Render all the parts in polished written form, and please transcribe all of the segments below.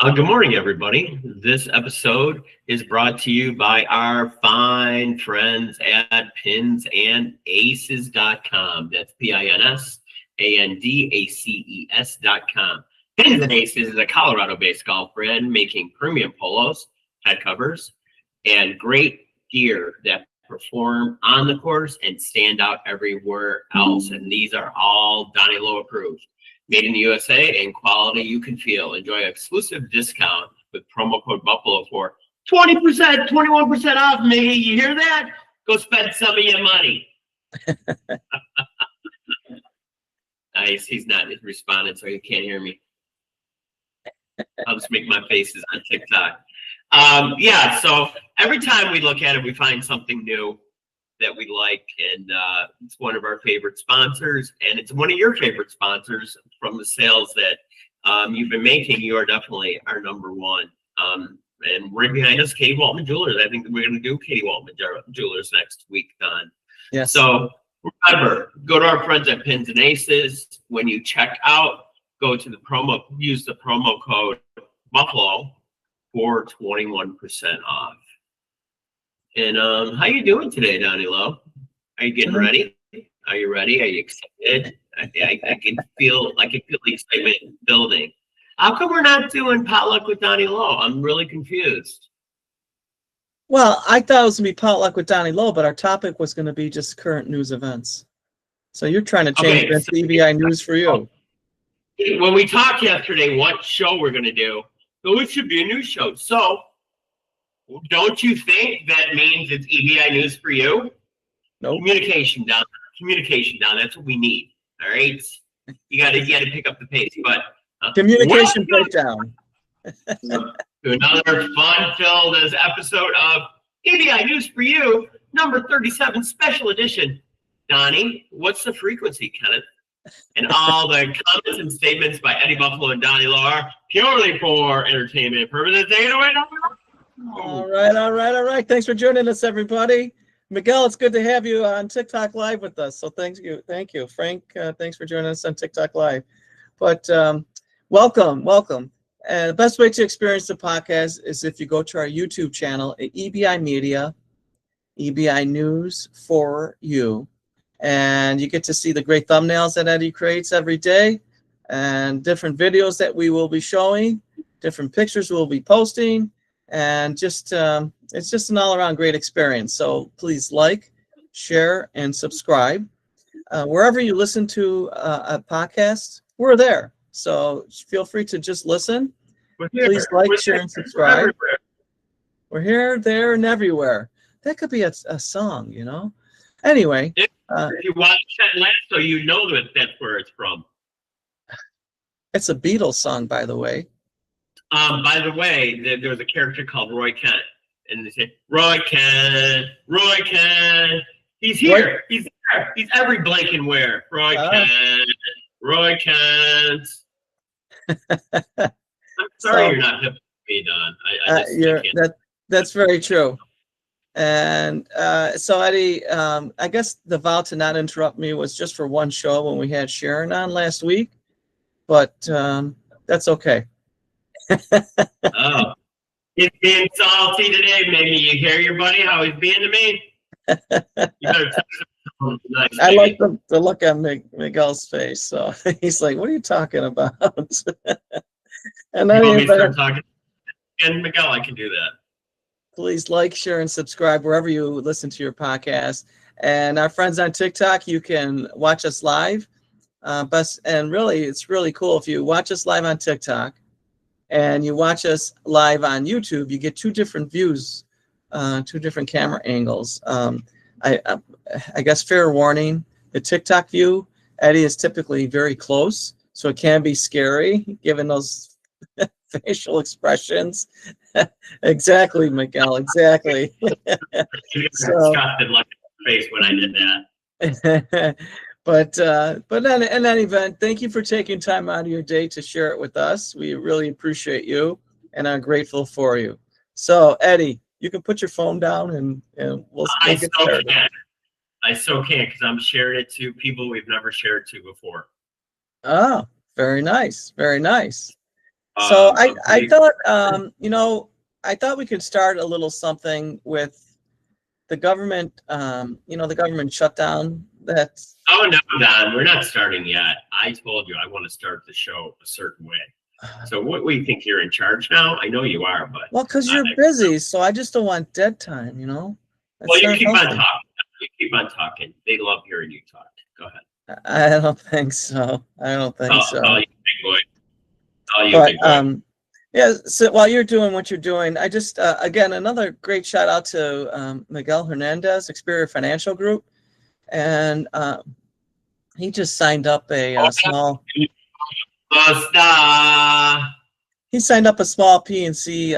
Good morning, everybody. This episode is brought to you by our fine friends at pinsandaces.com. That's PINSANDACES.com. Pins and Aces is a Colorado-based golf brand making premium polos, head covers, and great gear that perform on the course and stand out everywhere else. And these are all Donnie Lowe approved. Made in the USA and quality you can feel. Enjoy an exclusive discount with promo code Buffalo for 20%, 21% off, Miggy. You hear that? Go spend some of your money. Nice. He's not responding, so he can't hear me. I'll just make my faces on TikTok. Yeah, so every time we look at it, we find something new that we like, and it's one of our favorite sponsors, and it's one of your favorite sponsors from the sales that you've been making. You are definitely our number one. And right behind us, Katie Waltman Jewelers. I think we're going to do Katie Waltman Jewelers next week, Don. Yes. So remember, go to our friends at Pins and Aces. When you check out, use the promo code Buffalo for 21% off. And how you doing today, Donnie Lowe? Are you getting ready? Are you ready? Are you excited? I can feel the excitement building. How come we're not doing potluck with Donnie Lowe? I'm really confused. Well, I thought it was going to be potluck with Donnie Lowe, but our topic was going to be just current news events. So you're trying to change that to EBI Newz for you. When we talked yesterday, what show we're going to do, so it should be a news show. So don't you think that means it's EBI Newz for you? No. Communication down. That's what we need. All right. You got to pick up the pace. But communication breakdown. Another fun-filled episode of EBI Newz for you, number 37, special edition. Donnie, what's the frequency, Kenneth? And all the comments and statements by Eddie Buffalo and Donnie Lowe are purely for entertainment purposes. Take it away, Donnie. All right. Thanks for joining us, everybody. Miguel, it's good to have you on TikTok Live with us. So thank you. Frank, thanks for joining us on TikTok Live. But welcome. And the best way to experience the podcast is if you go to our YouTube channel at EBI Media, EBI Newz for you. And you get to see the great thumbnails that Eddie creates every day and different videos that we will be showing, different pictures we'll be posting. And just it's just an all-around great experience. So please like, share, and subscribe. Wherever you listen to a podcast, we're there. So feel free to just listen. Please like, share, and subscribe. We're here, there, and everywhere. That could be a song, you know? Anyway. If you watch that last, so you know that's where it's from. It's a Beatles song, by the way. By the way, there was a character called Roy Kent, and they say, Roy Kent, he's here, he's there, he's every blank and wear. Roy Kent. I'm sorry you're not hip to me, Don. That's very true. And so Eddie, I guess the vow to not interrupt me was just for one show when we had Sharon on last week, but that's okay. Oh, he's being salty today. Maybe you hear your buddy how he's being to me. You better tell him nice, I like the look on Miguel's face. So he's like, "What are you talking about?" And then start talking. And Miguel, I can do that. Please like, share, and subscribe wherever you listen to your podcast. And our friends on TikTok, you can watch us live. And really, it's really cool if you watch us live on TikTok and you watch us live on YouTube. You get two different views, two different camera angles. I guess fair warning: the TikTok view, Eddie, is typically very close, so it can be scary given those facial expressions. Exactly, Miguel. Exactly. So, face when I did that. But in any event, thank you for taking time out of your day to share it with us. We really appreciate you and are grateful for you. So, Eddie, you can put your phone down and we'll get started. I so can, because I'm sharing it to people we've never shared to before. Oh, very nice. Very nice. So I pretty- thought, you know, I thought we could start a little something with the government, you know, the government shutdown. That's Oh no, Don, we're not starting yet. I told you I want to start the show a certain way. So what do you think, you're in charge now? I know you are, but well, because you're busy, so I just don't want dead time, you know? well, That's you not keep on healthy. talking. You keep on talking. They love hearing you talk. Go ahead. I don't think so. I don't think so. Call you big boy. Call you But big boy. yeah, so while you're doing what you're doing, I just again another great shout out to Miguel Hernandez, Experior Financial Group, and he just signed up a small. Basta. He signed up a small P&C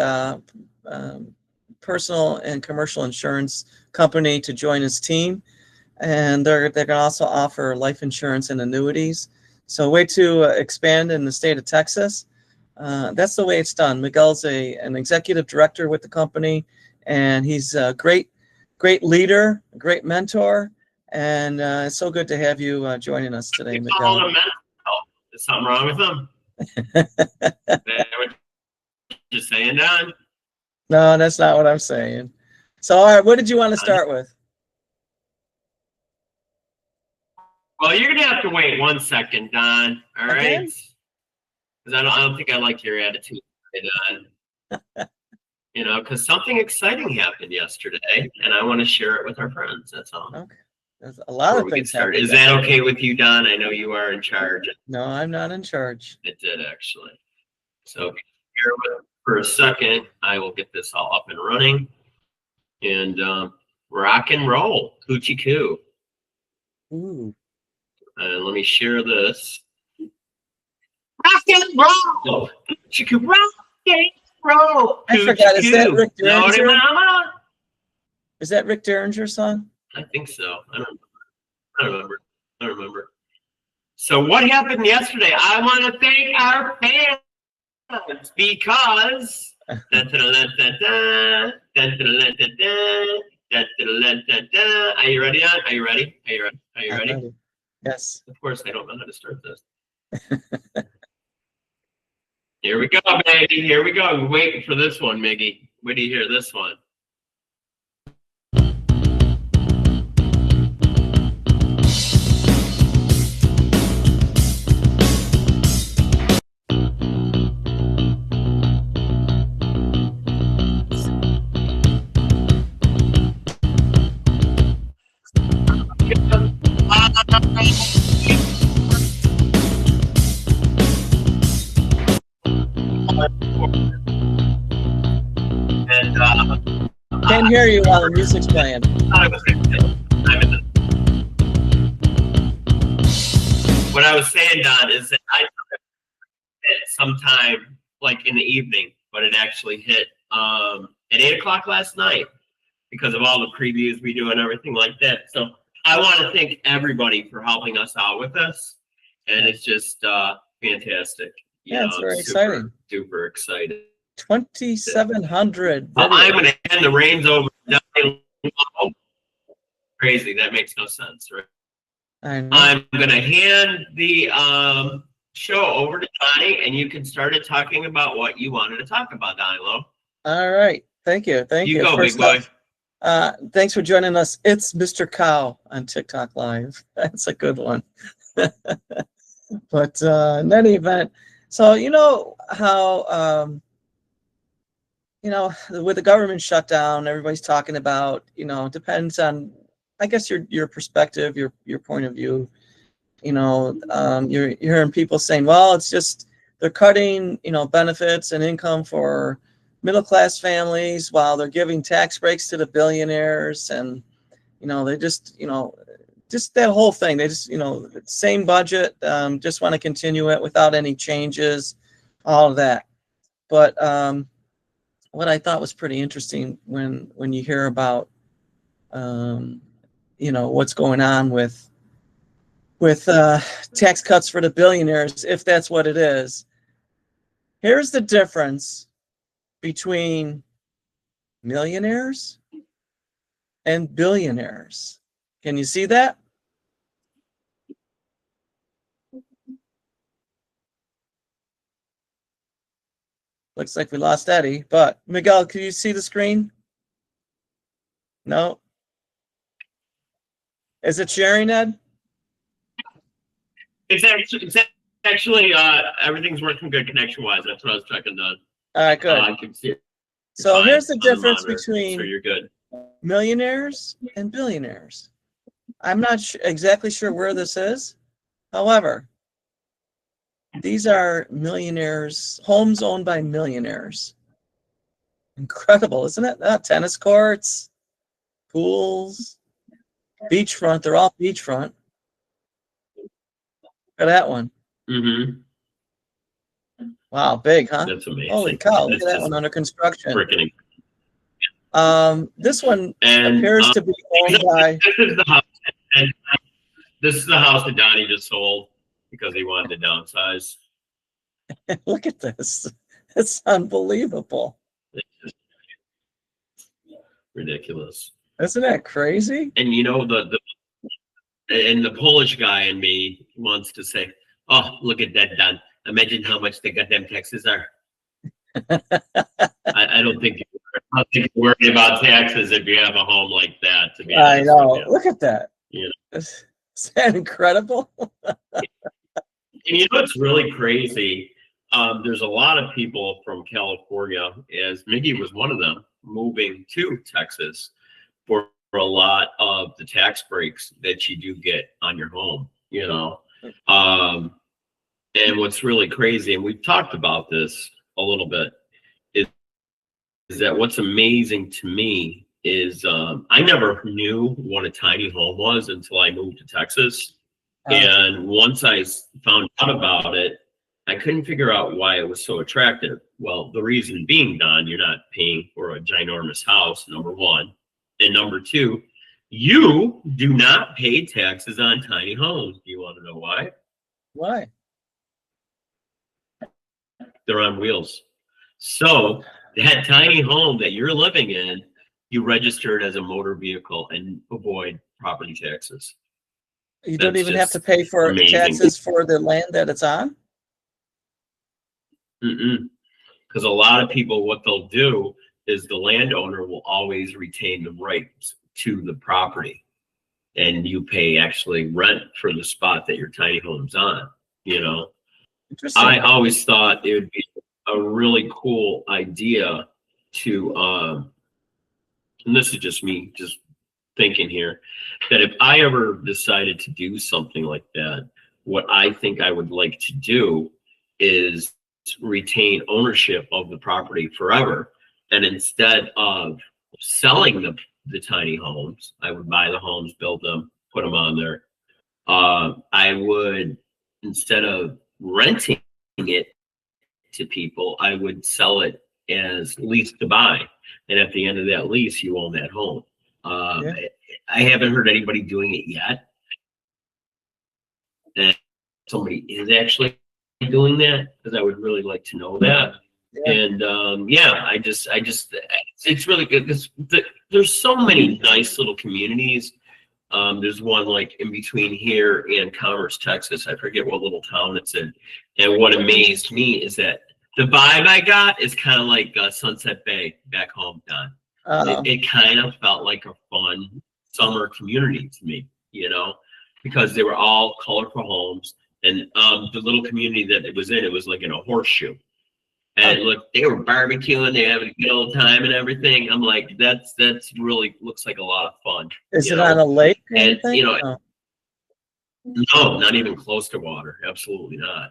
personal and commercial insurance company to join his team, and they're going to also offer life insurance and annuities. So, a way to expand in the state of Texas. That's the way it's done. Miguel's an executive director with the company, and he's a great leader, a great mentor, and it's so good to have you joining us today, You call Miguel. him mental. Is something wrong with him? Is that what you're saying, Don? No, that's not what I'm saying. So, all right, what did you want to start with? Well, you're gonna have to wait 1 second, Don. All right, Again? because I don't think I like your attitude, Don. You know, because something exciting happened yesterday, and I want to share it with our friends. That's all. Okay. There's a lot Before of we get things started, happening. is that okay with you, Don? I know you are in charge. No, I'm not in charge. It did actually. So here for a second, I will get this all up and running, and rock and roll, coochie coo. Ooh. Let me share this. Rock and roll, coochie coo, rock and roll. I forgot. Is that Rick Naughty Derringer? mama. Is that Rick Derringer's song? I think so. I don't remember. So what happened yesterday? I want to thank our fans because are you ready, Don? Are you ready? Are you ready? Are you I'm ready? ready. Yes. Of course, I don't know how to start this. Here we go, baby. Here we go. I'm waiting for this one, Miggy. Wait till you hear this one. And Can't hear you while the music's playing. What I was saying, Don, is that I hit sometime like in the evening, but it actually hit at 8 o'clock last night because of all the previews we do and everything like that. So I want to thank everybody for helping us out with this, and it's just fantastic. Yeah, it's very exciting. Super excited. 2,700 I'm videos. going to hand the reins over to Donnie. Crazy. That makes no sense, right? I know. I'm going to hand the show over to Donnie, and you can start it talking about what you wanted to talk about, Donnie Lowe. All right. Thank you. Thank you. You go, First big boy. off, thanks for joining us. It's Mr. Cow on TikTok Live. That's a good one. But in any event, so you know how you know, with the government shutdown, everybody's talking about, you know, depends on, I guess, your perspective, your point of view. You know, you're hearing people saying, well, it's just they're cutting, you know, benefits and income for middle class families while they're giving tax breaks to the billionaires, and you know, they just, you know, just that whole thing. They just, you know, same budget, just want to continue it without any changes, all of that. But what I thought was pretty interesting when you hear about, you know, what's going on with tax cuts for the billionaires, if that's what it is. Here's the difference between millionaires and billionaires. Can you see that? Looks like we lost Eddie, but Miguel, can you see the screen? No. Is it sharing, Ed? It's actually everything's working good connection wise. That's what I was checking on. All right, good. I can see it. So Fine here's the on difference monitor, between so you're good. millionaires and billionaires. I'm not exactly sure where this is. However, these are millionaires, homes owned by millionaires. Incredible, isn't it? Tennis courts, pools, beachfront. They're all beachfront. Look at that one. Mm-hmm. Wow, big, huh? That's amazing. Holy cow, look That's at that just one under construction. freaking. This one And appears to be owned by. this is the house. And this is the house that Donnie just sold because he wanted to downsize. Look at this. It's unbelievable. It's just ridiculous. Isn't that crazy? And you know the Polish guy in me wants to say, "Oh, look at that, Don. Imagine how much the goddamn taxes are." I don't think you're worried about taxes if you have a home like that. To be I honest know. with you. Look at that. You know? Is that incredible? And you know what's really crazy? There's a lot of people from California, as Miggy was one of them, moving to Texas for a lot of the tax breaks that you do get on your home, you know. And what's really crazy, and we've talked about this a little bit, is that what's amazing to me is I never knew what a tiny home was until I moved to Texas. And once I found out about it, I couldn't figure out why it was so attractive. Well, the reason being, Don, you're not paying for a ginormous house, number one. And number two, you do not pay taxes on tiny homes. Do you want to know why? Why? They're on wheels. So that tiny home that you're living in, you register it as a motor vehicle and avoid property taxes. You don't That's even have just to pay for amazing. taxes for the land that it's on? Because a lot of people, what they'll do is the landowner will always retain the rights to the property. And you pay actually rent for the spot that your tiny home's on, you know. Interesting. I always thought it would be a really cool idea to, and this is just me just thinking here, that if I ever decided to do something like that, what I think I would like to do is retain ownership of the property forever. And instead of selling the tiny homes, I would buy the homes, build them, put them on there. I would, instead of renting it to people, I would sell it as lease to buy. And at the end of that lease, you own that home. I haven't heard anybody doing it yet. And somebody is actually doing that, because I would really like to know that. And it's really good because there's so many nice little communities. There's one like in between here and Commerce, Texas. I forget what little town it's in. And what amazed me is that the vibe I got is kind of like Sunset Bay back home, Don. It kind of felt like a fun summer community to me, you know, because they were all colorful homes. And the little community that it was in, it was like in a horseshoe. And look, they were barbecuing, they were having a good old time and everything. I'm like, that's really looks like a lot of fun. Is it on a lake? And you know, no, not even close to water. Absolutely not.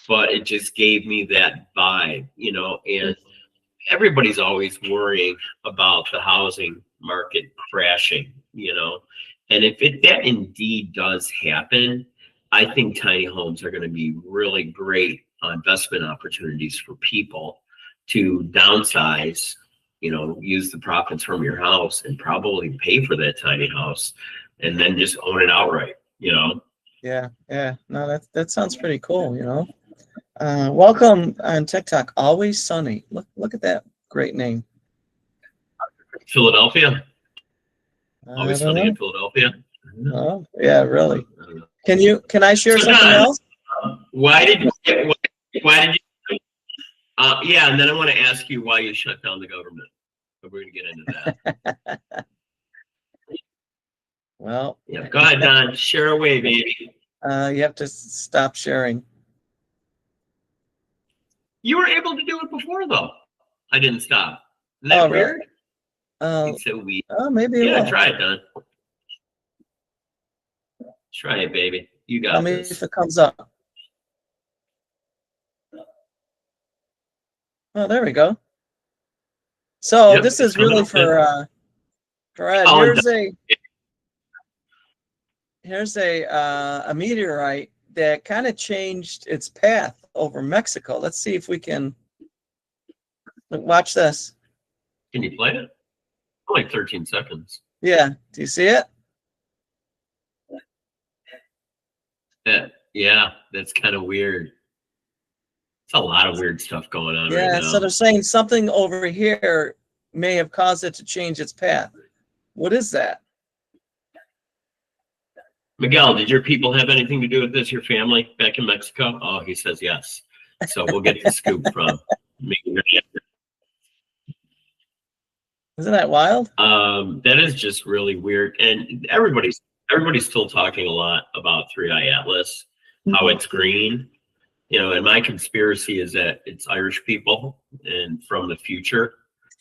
But it just gave me that vibe, you know, and everybody's always worrying about the housing market crashing, you know. And if that indeed does happen, I think tiny homes are going to be really great investment opportunities for people to downsize, you know, use the profits from your house and probably pay for that tiny house and then just own it outright, you know? Yeah. No, that sounds pretty cool, you know. Welcome on TikTok, Always Sunny. Look at that great name. Philadelphia? Always Sunny in Philadelphia? Oh, yeah, really. Can I share something else? Why did you Yeah, and then I want to ask you why you shut down the government. But we're gonna get into that. Well, Yeah, go ahead, Don. Share away, baby. you have to stop sharing. You were able to do it before, though. I didn't stop. Isn't that Really? weird? It's so weird. Maybe it Yeah, will. try it, Don. Try it, baby. You got Tell me this. if it comes up. Oh, there we go. So Yep, this it's is really coming up. for Ed. Oh, Here's a meteorite that kind of changed its path over Mexico. Let's see if we can watch this. Can you play it? Only 13 seconds. Yeah, do you see it? Yeah, that's kind of weird. It's a lot of weird stuff going on right now. So they're saying something over here may have caused it to change its path. What is that? Miguel, did your people have anything to do with this? Your family back in Mexico? Oh, he says yes. So we'll get the scoop from Miguel. Isn't that wild? That is just really weird, and everybody's still talking a lot about 3i Atlas, how it's green. And my conspiracy is that it's Irish people and from the future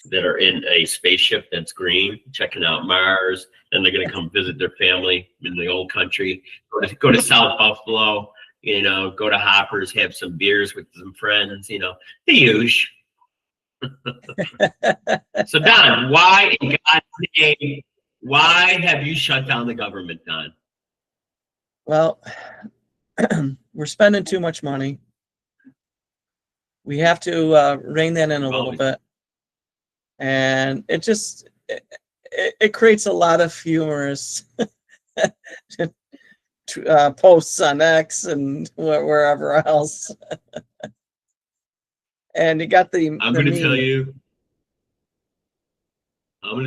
that are in a spaceship that's green, checking out Mars, and they're going to come visit their family in the old country, go to South Buffalo, go to Hoppers, have some beers with some friends, the usual. So Don, why in God's name, why have you shut down the government, Don? Well, we're spending too much money. We have to rein that in a little bit. And it just, it creates a lot of humorous posts on X and wherever else. And you got the I'm going to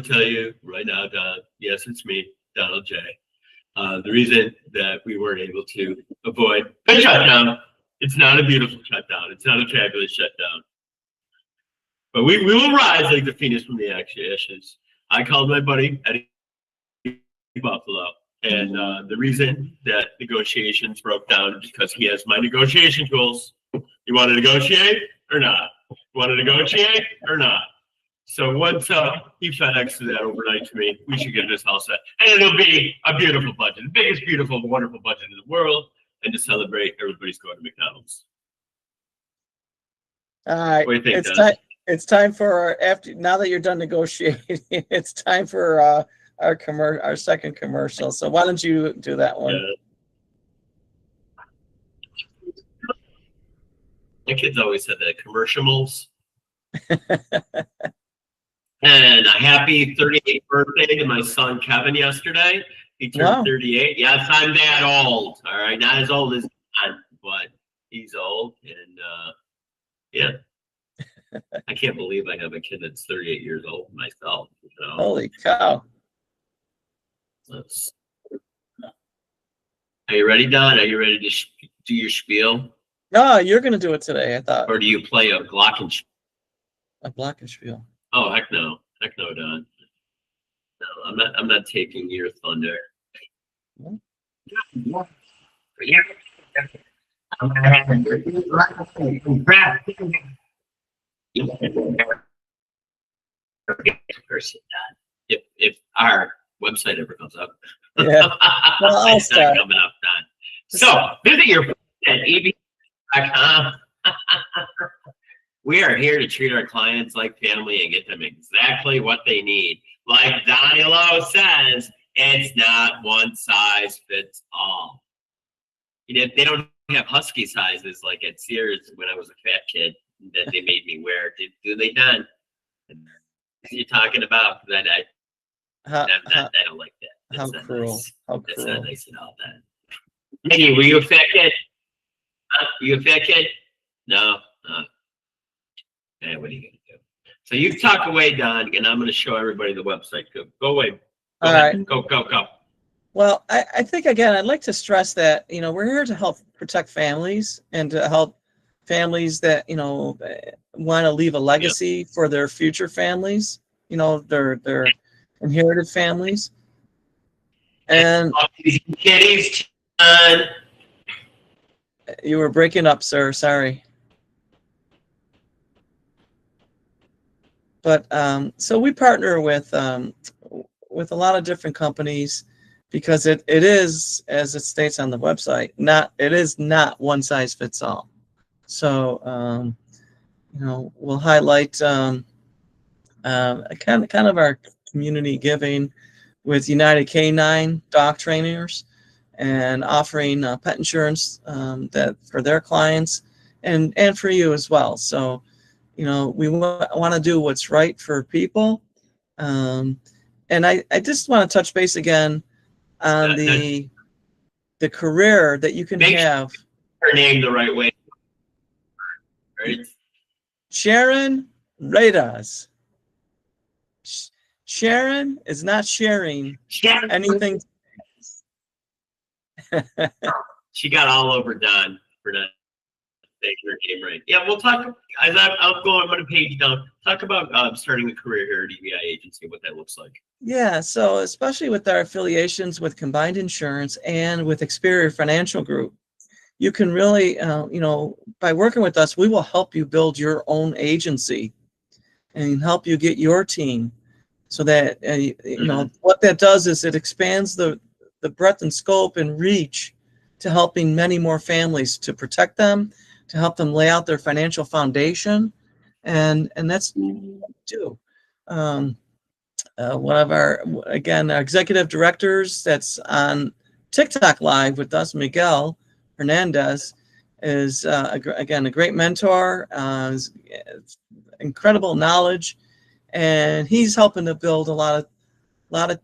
tell you right now, Don, yes, it's me, Donald J. The reason that we weren't able to avoid a shutdown, it's not a beautiful shutdown. It's not a fabulous shutdown. But we will rise like the phoenix from the ashes. I called my buddy Eddie Buffalo. And the reason that negotiations broke down is because he has my negotiation tools. You want to negotiate or not? You want to negotiate or not? So once he FedExed that overnight to me, we should get this all set. And it'll be a beautiful budget, the biggest, beautiful, wonderful budget in the world. And to celebrate, everybody's going to McDonald's. All right. What do you think, it's time for now that you're done negotiating, it's time for our second commercial. So why don't you do that one? My kids always said that, commercials. And a happy 38th birthday to my son Kevin yesterday. He turned 38. Yes, I'm that old. All right, not as old as John, but he's old, and yeah. I can't believe I have a kid that's 38 years old myself. Holy cow! Are you ready, Don? Are you ready to do your spiel? No, you're going to do it today, I thought. Or do you play a glockenspiel? A glockenspiel. Oh, heck no, Don. No, I'm not taking your thunder. If our website ever comes up, yeah. Well, I'll start. Coming up, Don. So visit your at EBI.com. We are here to treat our clients like family and get them exactly what they need. Like Danilo says, it's not one size fits all. They don't have husky sizes like at Sears when I was a fat kid that they made me wear. Do they, Don? You're talking about that? I don't like that. How cruel! Nice. How That's cruel! not nice at all. That. Minnie, were you a fat kid? Were you a fat kid? No. What are you gonna do? So you talk away, Don, and I'm gonna show everybody the website. Go away. All right. Go. Well, I think again, I'd like to stress that we're here to help protect families and to help families that, want to leave a legacy for their future families, their inherited families. And kitties, you were breaking up, sir. Sorry. But so we partner with a lot of different companies because it is, as it states on the website, it is not one size fits all. So we'll highlight kind of our community giving with United Canine dog trainers and offering pet insurance that for their clients and for you as well. So we want to do what's right for people. And I just want to touch base again on the career that you can have. Her name the right way. Right? Sharon Radas. Sharon is not sharing anything. She got all over Don for not saying her name right. Yeah, we'll talk. I'm going to page down. Talk about starting a career here at EBI Agency, what that looks like. Yeah, so especially with our affiliations with Combined Insurance and with Experior Financial Group, you can really, by working with us, we will help you build your own agency and help you get your team. So that what that does is it expands the breadth and scope and reach to helping many more families, to protect them, to help them lay out their financial foundation, and that's what we do. One of our executive directors that's on TikTok Live with us, Miguel Hernandez, is a great mentor, incredible knowledge, and he's helping to build a lot of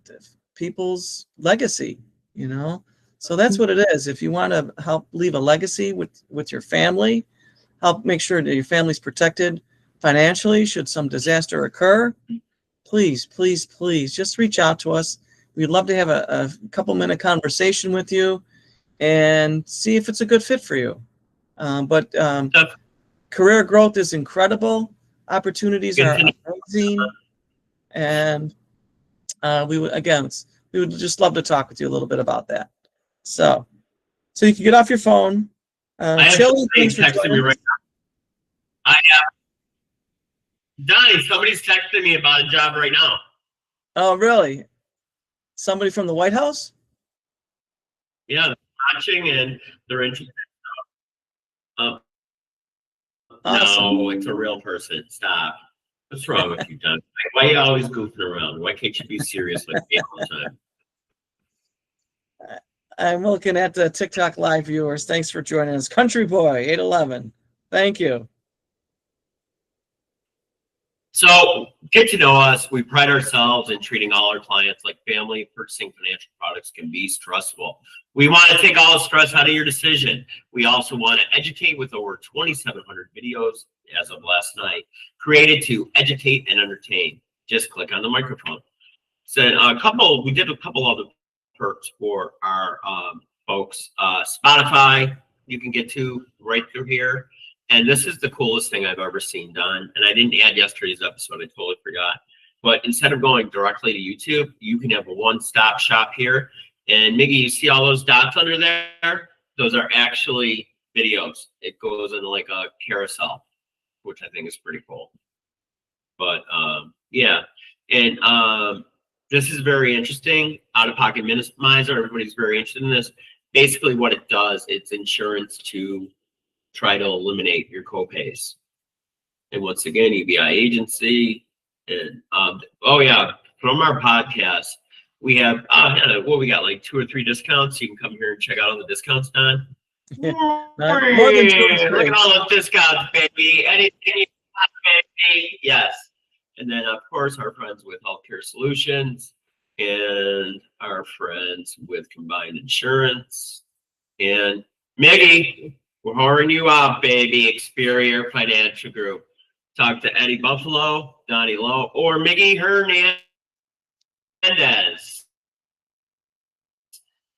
people's legacy. So that's what it is. If you want to help leave a legacy with your family, help make sure that your family's protected financially should some disaster occur, please just reach out to us. We'd love to have a couple-minute conversation with you and see if it's a good fit for you. But career growth is incredible. Opportunities are amazing. And we would just love to talk with you a little bit about that. So you can get off your phone. Chili, thanks for texting me right now. Donnie, somebody's texting me about a job right now. Oh, really? Somebody from the White House? Yeah, they're watching and they're interested. Awesome. No, it's a real person. Stop. What's wrong with you, Don? Why are you always goofing around? Why can't you be serious like me all the time? I'm looking at the TikTok Live viewers. Thanks for joining us. Country Boy 811. Thank you. So get to know us. We pride ourselves in treating all our clients like family. Purchasing financial products can be stressful. We want to take all the stress out of your decision. We also want to educate with over 2,700 videos as of last night, created to educate and entertain. Just click on the microphone. So we did a couple other perks for our folks. Spotify, you can get to right through here. And this is the coolest thing I've ever seen done. And I didn't add yesterday's episode. I totally forgot. But instead of going directly to YouTube, you can have a one-stop shop here. And Miggy, you see all those dots under there? Those are actually videos. It goes into like a carousel, which I think is pretty cool. But yeah. And this is very interesting. Out-of-pocket minimizer. Everybody's very interested in this. Basically what it does, it's insurance to try to eliminate your copays. And once again, EBI Agency. And oh yeah, from our podcast, we have we got like 2 or 3 discounts. You can come here and check out all the discounts, Don. Yeah. More than 2 or 3. Look at all those discounts, baby. Anything you want, baby. Yes. And then of course our friends with Healthcare Solutions and our friends with Combined Insurance. And Miggy, we're whoring you out, baby. Experior Financial Group. Talk to Eddie Buffalo, Donnie Lowe, or Miggy Hernandez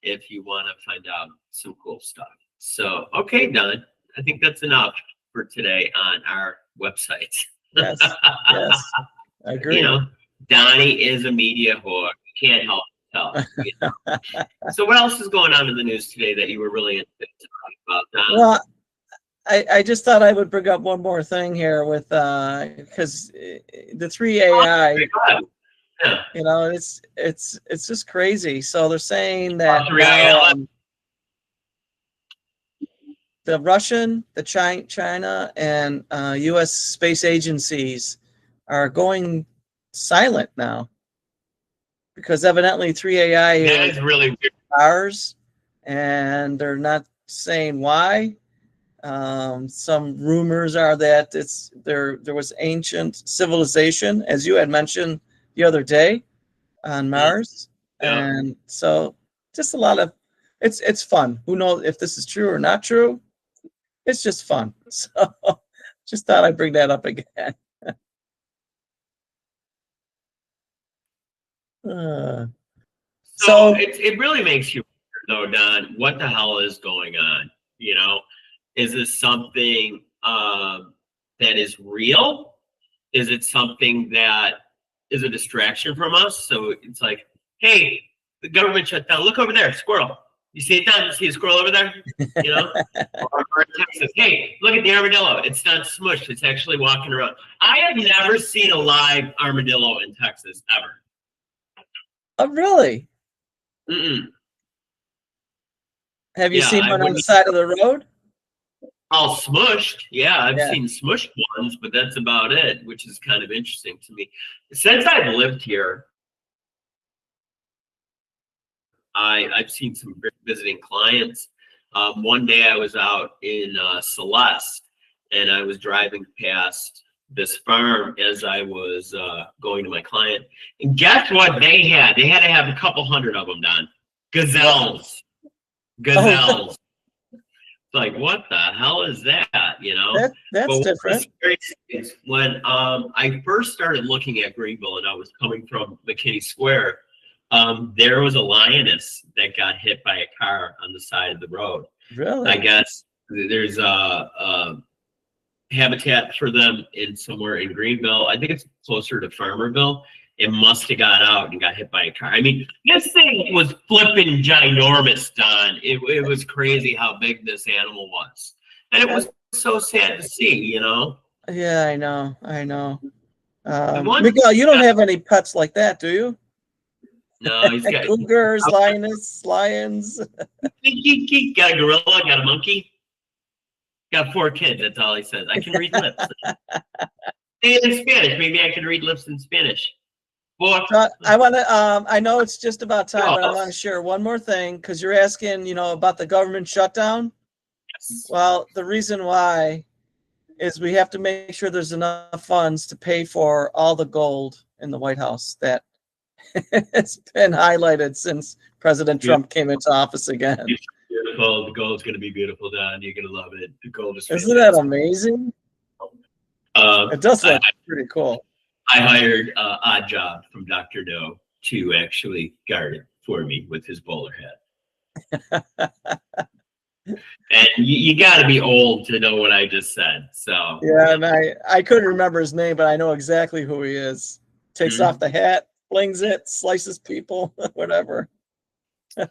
if you want to find out some cool stuff. So, okay, Don, I think that's enough. for today on our website. Yes, yes, I agree. You know, Donnie is a media whore. You can't help but tell. You know? So what else is going on in the news today that you were really interested to talk about, Don? Well, I just thought I would bring up one more thing here with because the 3AI, Yeah. you know, it's just crazy. So they're saying that 3AI. now the Russian, the China, and U.S. space agencies are going silent now because evidently 3AI That is is really weird. ours, and they're not saying why. Some rumors are that there was ancient civilization, as you had mentioned the other day, on Mars, Yeah. and so just a lot of it's fun. Who knows if this is true or not true? It's just fun. So just thought I'd bring that up again. Uh, So so it really makes you wonder, though, Don, what the hell is going on? You know, is this something that is real? Is it something that is a distraction from us? So it's like, hey, the government shut down. Look over there, squirrel. You see it, Don? You see a squirrel over there? You know, or in Texas, hey, look at the armadillo. It's not smushed. It's actually walking around. I have never seen a live armadillo in Texas ever. oh, really? Mm-mm. Have you Yeah, seen I one on the wouldn't. side of the road? All smushed. Yeah, I've Yeah. seen smushed ones, but that's about it, which is kind of interesting to me. Since I've lived here, I've seen some visiting clients. One day I was out in Celeste, and I was driving past this farm as I was going to my client. And guess what they had? They had to have a couple hundred of them, Don. Gazelles. Oh, Gazelles. Like, what the hell is that? You know? that's But what was different. scary is when I first started looking at Greenville and I was coming from McKinney Square, there was a lioness that got hit by a car on the side of the road. I Really? guess there's a habitat for them in somewhere in Greenville. I think it's closer to Farmerville. It must have got out and got hit by a car. I mean, this thing was flipping ginormous, Don. It was crazy how big this animal was. And it was so sad to see, you know? Yeah, I know. I know. And one, Miguel, you don't have any pets like that, do you? no, he's got, Cougars, lioness, lions. got a gorilla, got a monkey, got 4 kids. That's all he says. I can read lips. And in Spanish. Maybe I can read lips in Spanish. Boy, I want to. I know it's just about time, but I Yes. want to share one more thing because you're asking, you know, about the government shutdown. Well, the reason why is we have to make sure there's enough funds to pay for all the gold in the White House that it's been highlighted since President Trump came into office again. It's beautiful. The gold's going to be beautiful, Don. You're going to love it. The gold is Isn't that fantastic. amazing? It does look pretty cool. I hired Odd Job from Dr. No to actually guard it for me with his bowler hat. And you got to be old to know what I just said. So Yeah, and I couldn't remember his name, but I know exactly who he is. Takes off the hat, flings it, slices people, whatever. So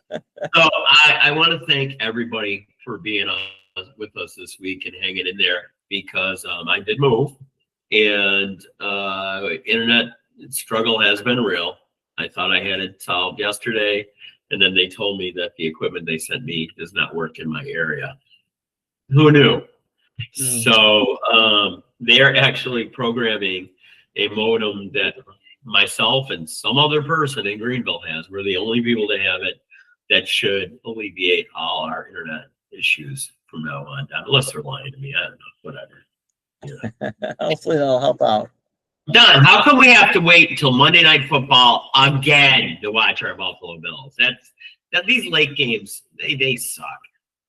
I want to thank everybody for being on with us this week and hanging in there because I did move and internet struggle has been real. I thought I had it solved yesterday, and then they told me that the equipment they sent me does not work in my area. Who knew? So they're actually programming a modem that myself and some other person in Greenville has. We're the only people that have it. That should alleviate all our internet issues from now on down, unless they're lying to me. I don't know, whatever. Yeah. Hopefully that'll help out. Don, how come we have to wait until Monday Night Football again to watch our Buffalo Bills? That these late games, they suck.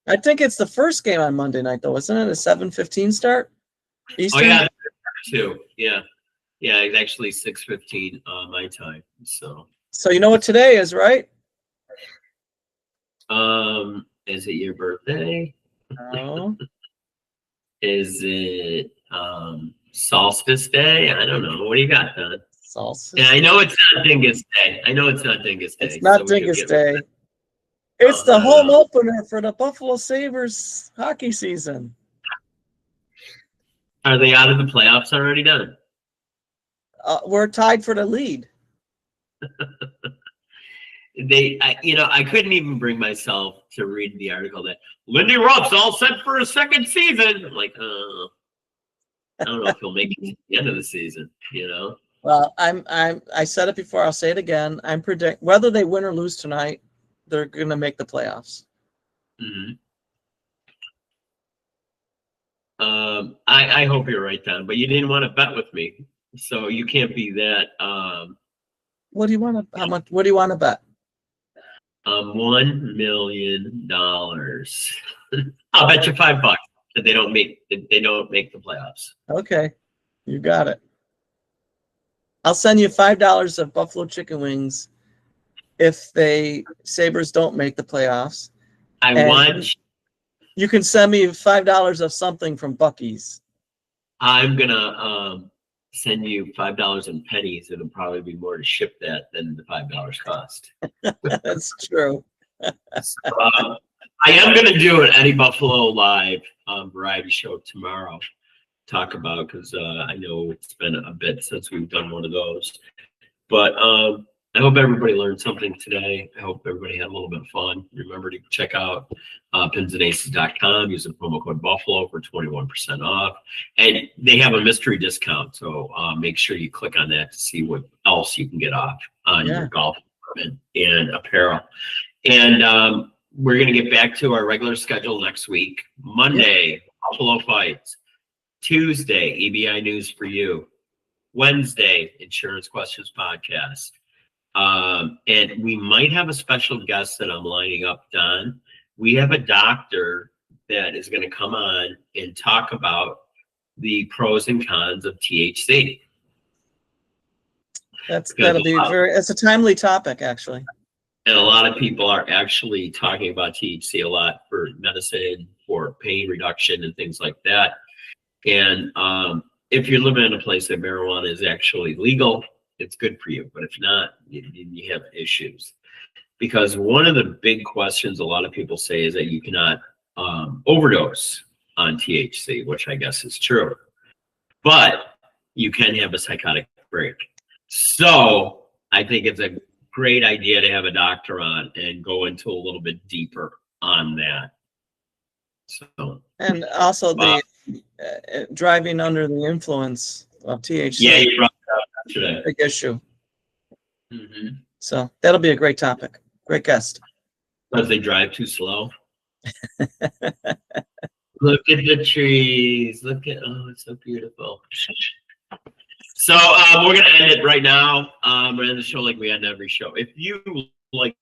I think it's the first game on Monday night, though, isn't it? A 7:15 start? Eastern? Oh yeah, too. Yeah, it's actually 6:15 my time. So you know what today is, right? Is it your birthday? No. Is it Solstice Day? I don't know. What do you got, Don? Solstice. Yeah, I know it's not Dingus Day. I know it's not Dingus Day. It's not so we could Dingus get rid of Day. it. It's No, the not at home all. opener for the Buffalo Sabres hockey season. Are they out of the playoffs already done? We're tied for the lead. I couldn't even bring myself to read the article that Lindy Ruff's all set for a second season. I'm like, I don't know if he'll make it to the end of the season, Well, I said it before, I'll say it again. I'm predict whether they win or lose tonight, they're gonna make the playoffs. Mm-hmm. I hope you're right, Don, but you didn't want to bet with me, so you can't be that. What do you want to? How much? What do you want to bet? $1 million. I'll bet you $5 that they don't make the playoffs. Okay, you got it. I'll send you $5 of buffalo chicken wings if they Sabres don't make the playoffs. You can send me $5 of something from Buc-ee's. I'm gonna send you $5 in pennies. It'll probably be more to ship that than the $5 cost. That's true. So, I am gonna do an Eddie Buffalo live variety show tomorrow. Talk about because I know it's been a bit since we've done one of those, but I hope everybody learned something today. I hope everybody had a little bit of fun. Remember to check out pinsandaces.com. Use the promo code Buffalo for 21% off. And they have a mystery discount. So make sure you click on that to see what else you can get off on your golf equipment and apparel. And we're going to get back to our regular schedule next week. Monday, Buffalo Fights. Tuesday, EBI Newz for You. Wednesday, Insurance Questions Podcast. And we might have a special guest that I'm lining up, Don. We have a doctor that is going to come on and talk about the pros and cons of THC. That'll be it's a timely topic, actually. And a lot of people are actually talking about THC a lot for medicine, for pain reduction and things like that. And if you're living in a place that marijuana is actually legal, it's good for you. But if not, you have issues. Because one of the big questions a lot of people say is that you cannot overdose on THC, which I guess is true. But you can have a psychotic break. So I think it's a great idea to have a doctor on and go into a little bit deeper on that. So, and also the driving under the influence of THC. Yeah, you brought it up today. Big issue. Mm-hmm. So that'll be a great topic. Great guest. Because they drive too slow. Look at the trees. Oh, it's so beautiful. So we're gonna end it right now. We're end the show like we end every show. If you like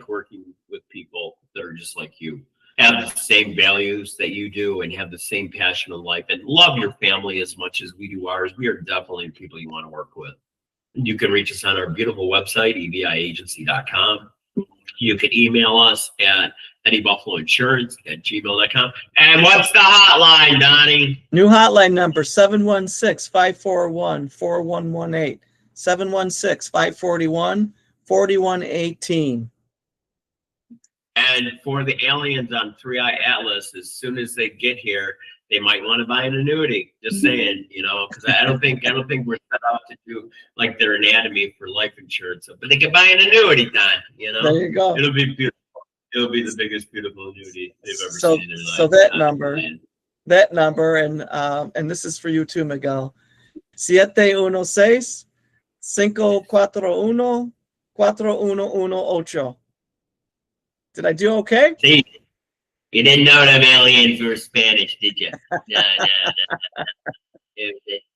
working with people that are just like you, have the same values that you do, and have the same passion in life, and love your family as much as we do ours, we are definitely people you want to work with. You can reach us on our beautiful website, ebiagency.com. You can email us at eddiebuffaloinsurance@gmail.com. And what's the hotline, Donnie? New hotline number, 716-541-4118. 716-541-4118. And for the aliens on 3i Atlas, as soon as they get here, they might want to buy an annuity. Just saying, because I don't think we're set up to do like their anatomy for life insurance. But they can buy an annuity, Don. There you go. It'll be beautiful. It'll be the biggest beautiful annuity they've ever seen in their life. So that number, and this is for you too, Miguel. 716-541-4118. Did I do okay? See, you didn't know them aliens were Spanish, did you? No.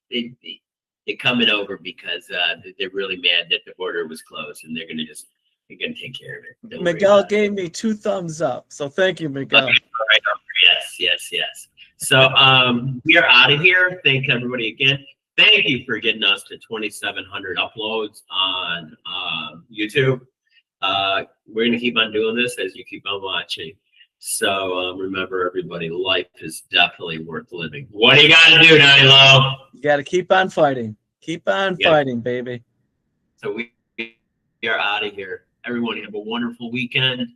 They're coming over because they're really mad that the border was closed, and they're gonna take care of it. Don't Miguel gave me 2 thumbs up, so thank you, Miguel. Okay, right. Yes. So we are out of here. Thank everybody again. Thank you for getting us to 2,700 uploads on YouTube. We're gonna keep on doing this as you keep on watching. So remember, everybody, life is definitely worth living. What do you got to do, Donnie Low? You got to keep on fighting. Keep on Yeah. fighting, baby. So we are out of here. Everyone have a wonderful weekend.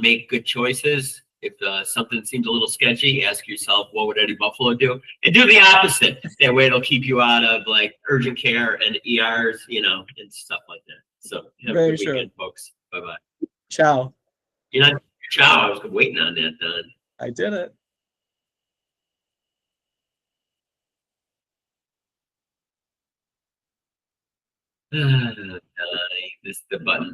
Make good choices. If something seems a little sketchy, ask yourself, what would Eddie Buffalo do? And do the opposite. That way it'll keep you out of like urgent care and ERs, you know, and stuff like that. So have Very a good true. weekend, folks. Bye-bye. Ciao. You're not ciao. I was waiting on that, Don. I did it. This the button.